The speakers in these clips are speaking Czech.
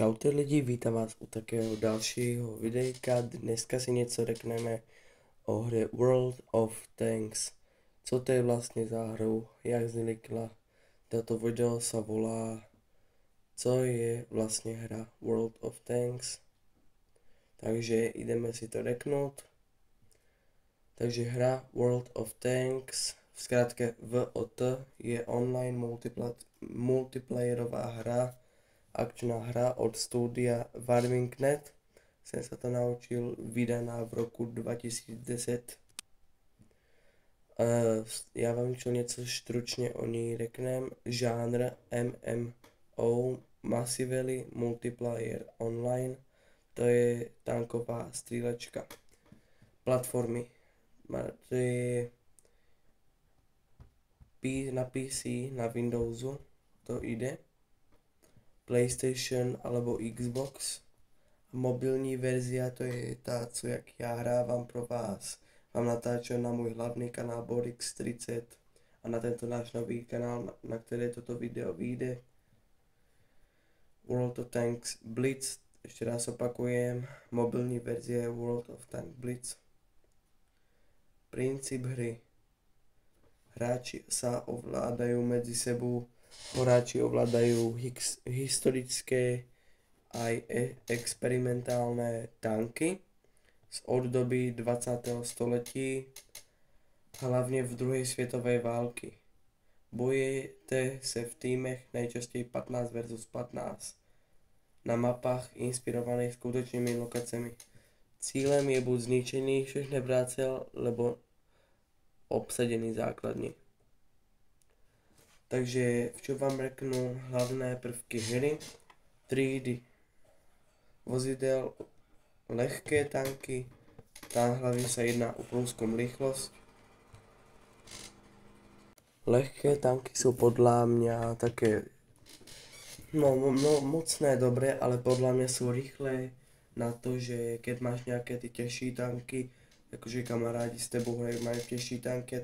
Čaute lidi, vítám vás u takého dalšího videjka. Dneska si něco řekneme o hře World of Tanks. Co to je vlastně za hru, jak vznikla. Toto video se volá Co je vlastně hra World of Tanks. Takže jdeme si to řeknout. Takže hra World of Tanks, v zkrátce WOT, je online multiplayerová hra, akčná hra od studia Warwing.net. Jsem se to naučil, vydaná v roku 2010. Já vám něco stručně o ní řeknem. Žánr MMO, Massively Multiplayer Online, to je tanková střílečka. Platformy, to je na PC, na Windowsu, to jde, PlayStation alebo Xbox. Mobilní verzia, to je ta, co jak já hrávám pro vás. Mám natáčen na můj hlavní kanál Borix30 a na tento náš nový kanál, na který toto video vyjde. World of Tanks Blitz, ještě raz opakujem, mobilní verzie World of Tanks Blitz. Princip hry. Hráči sa ovládajú medzi sebou, hráči ovládajú historické aj experimentálne tanky z období 20. století, hlavne v druhej svetovej války. Bojujete se v týmech najčastěji 15 versus 15 na mapách inspirovaných skutečnými lokacemi. Cílem je buď zničený všechny práce, lebo obsadený základní. Takže v čem vám řeknu hlavné prvky hry. Třídy vozidel, lehké tanky, tam hlavně se jedná o průzkum rychlost. Lehké tanky jsou podle mě také, moc ne dobré, ale podle mě jsou rychlé na to, že keď máš nějaké ty těžší tanky, jakože kamarádi s tebou mají těžší tanky a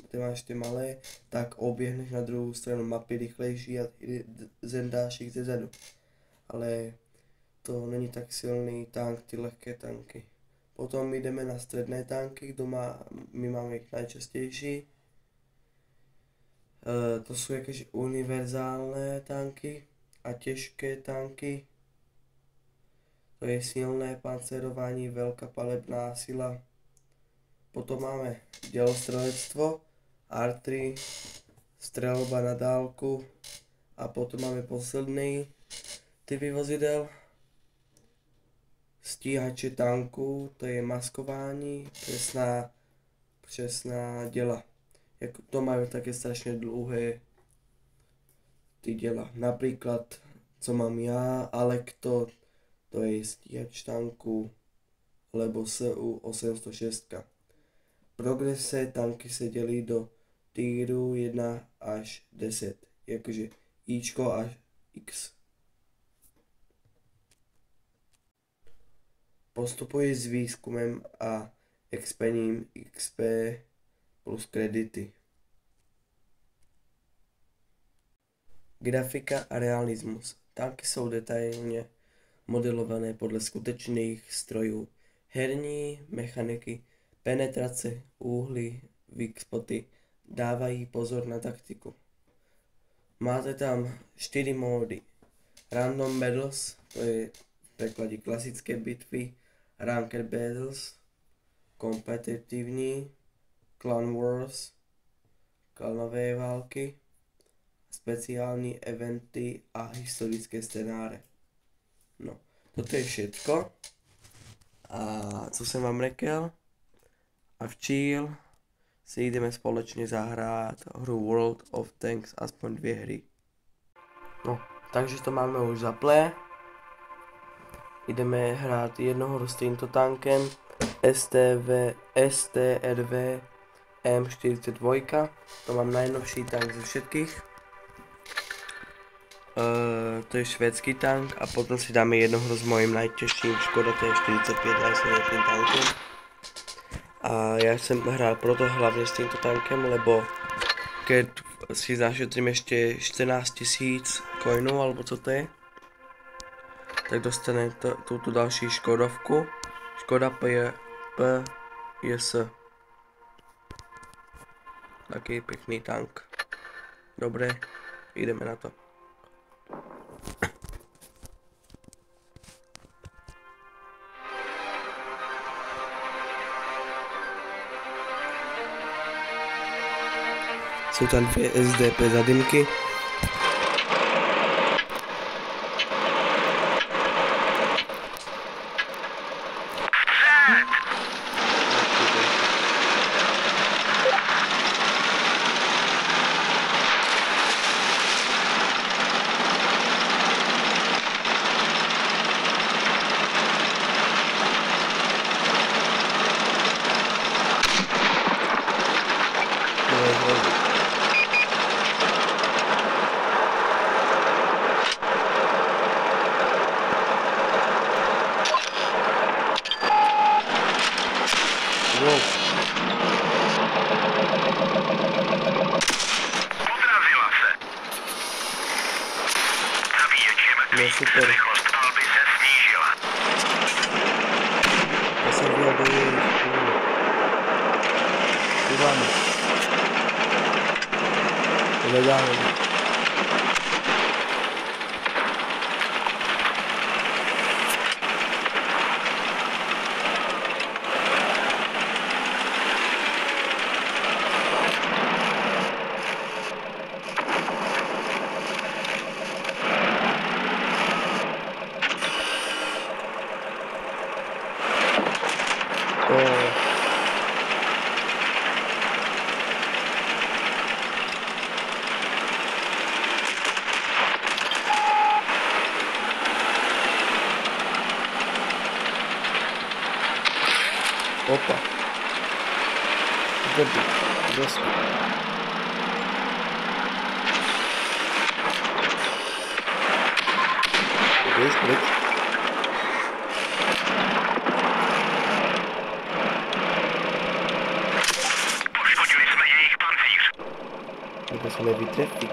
ty máš ty malé, tak oběhneš na druhou stranu mapy rychlejší a zendáš jich zezadu. Ale to není tak silný tank, ty lehké tanky. Potom jdeme na středné tanky, my máme jich nejčastější. To jsou jakéže univerzálné tanky a těžké tanky. To je silné pancerování, velká palebná sila. Potom máme dělostřelectvo, artillery, střelba na dálku a potom máme poslední typy vozidel. Stíhače tanků, to je maskování, přesná děla. Jak to mají také strašně dlouhé ty děla. Například, co mám já, Alekto, to je stíhač tanků, nebo SU-806. Progrese tanky se dělí do týru 1 až 10, jakože Ičko až X. Postupuji s výzkumem a expením XP plus kredity. Grafika a realismus. Tanky jsou detailně modelované podle skutečných strojů. Herní mechaniky, penetrace, úhly, weak spoty dávají pozor na taktiku. Máte tam 4 módy. Random battles, to je v překladě klasické bitvy, ranked battles, kompetitivní, clan wars, klanové války, speciální eventy a historické scénáře. No, toto je všetko. A co jsem vám řekl? A včíl si jdeme společně zahrát hru World of Tanks, aspoň 2 hry. No, takže to máme už zaplé. Jdeme hrát jednu hru s tímto tankem STRV M42. To mám nejnovší tank ze všetkých. To je švédský tank a potom si dáme jednu hru s mojím nejtěžším Škoda T45 najsilnějším tankem. A já jsem hrál proto hlavně s tímto tankem, lebo keď si zašetrím ještě 14 000 coinů, alebo co to je, tak dostane tuto další Škodovku. Škoda PJS. Taký pěkný tank. Dobré, jdeme na to. Jsou tam dvě SDP zadymky. Odrazila se. Nabíječem super. rychlost palby se snížila. Já jsem byl do jejich Iván. Hledáme. Opa. Dobrý. Dost. Jdeš pryč. Poškodili jsme jejich pancíř. Nebo se nevytrefí.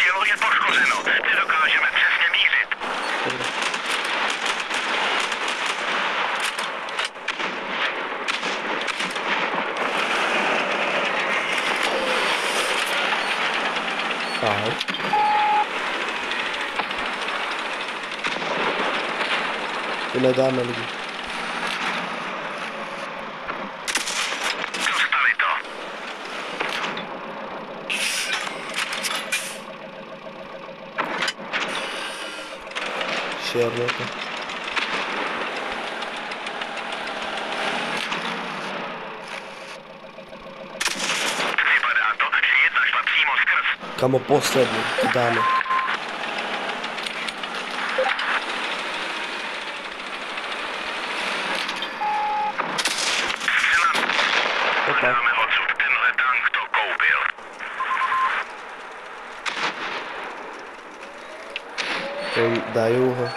Tělo je poškozeno. Nedokážeme přesně mířit. Dobré. Ahoj. To nedáme lidi. Dostali to. Šerně to. Vypadá to, že jedna šla přímo skrz. Kamo poslední, to dáme. Opa. Dáme odsud. Tenhle tank to koupil. Dají ho.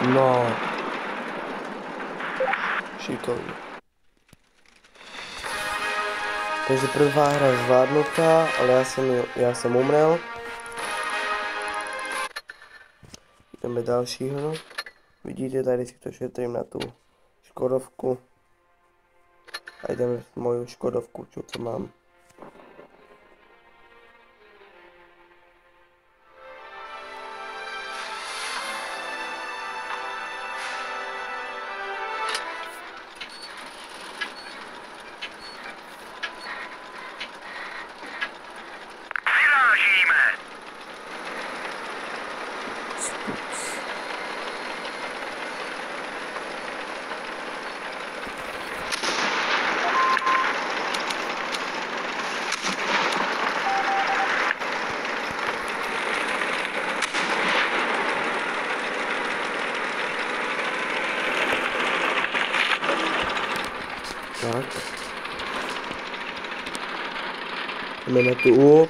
No. Šikovně. Takže prvá hra zvládnutá, ale já jsem umřel. Jdeme další hru. Vidíte, tady si to šetrím na tu Škodovku. A jdeme moju Škodovku, co mám. Vyrážíme. Tak. Jdeme na tu U.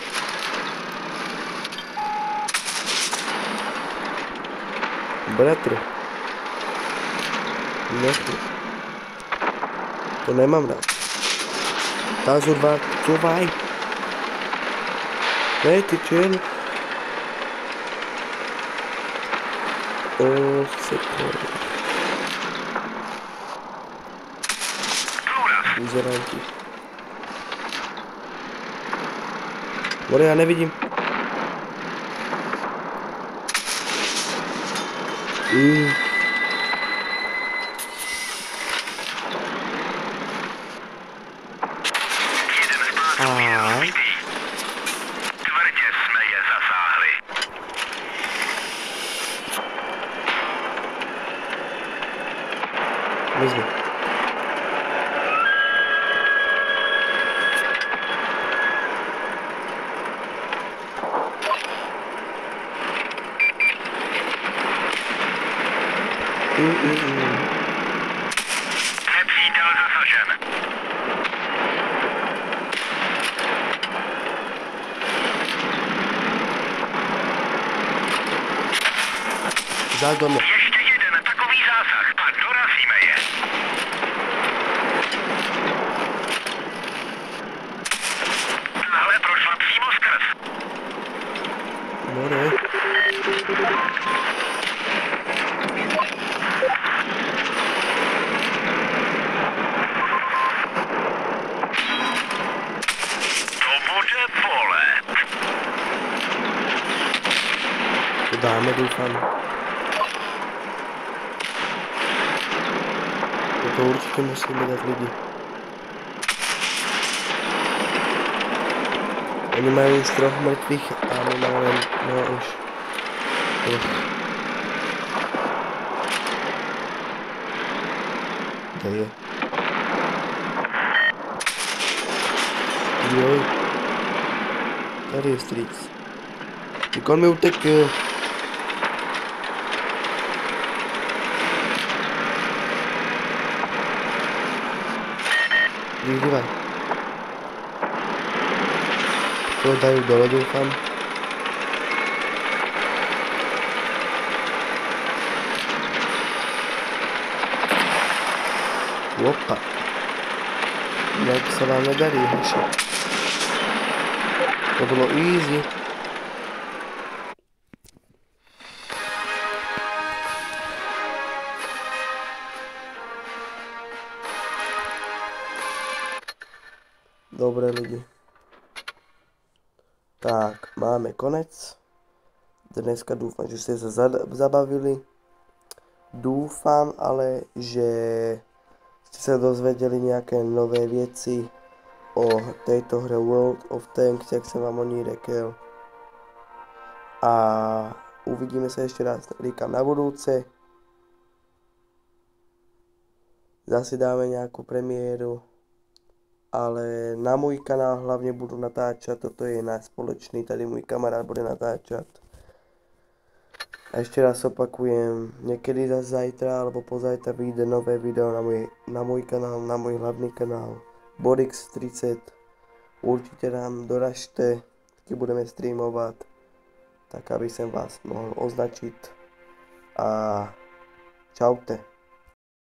Bratr. Nechci. To nemám rád. Tazo 2, co vai? Ne, ty chill. Sekund. Buzeranti. More, já nevidím. Tvrdě jsme je zasáhli. Vezmi. Nepřítel zasažen. Zás do mě. Ještě jeden takový zásah a dorazíme je. Tahle prošla přímo skrz. More. To bude bolet. To dáme, doufám. To určitě musíme dát lidi. Oni mají už troch mrtvých a my máme už troch. Kde je? Joj. Tady je strýc. Nikon mi utekl. Dívaj. To dají dole, doufám. Opa. Jak se vám nedarí, hoši. To bylo easy. Dobré lidi. Tak, máme konec. Dneska doufám, že jste se zabavili. Doufám ale, že jste se dozvěděli nějaké nové věci o této hře World of Tanks, jak jsem vám o ní řekl. A uvidíme se ještě raz, říkám, na budouce. Zase dáme nějakou premiéru. Ale na můj kanál hlavně budu natáčet, toto je náš společný, tady můj kamarád bude natáčet. A ještě raz opakujem, někdy zase zajtra alebo pozajtra vyjde nové video na můj kanál, na můj hlavní kanál Bodix30. Určitě nám doražte, taky budeme streamovat, tak aby jsem vás mohl označit. A čaute.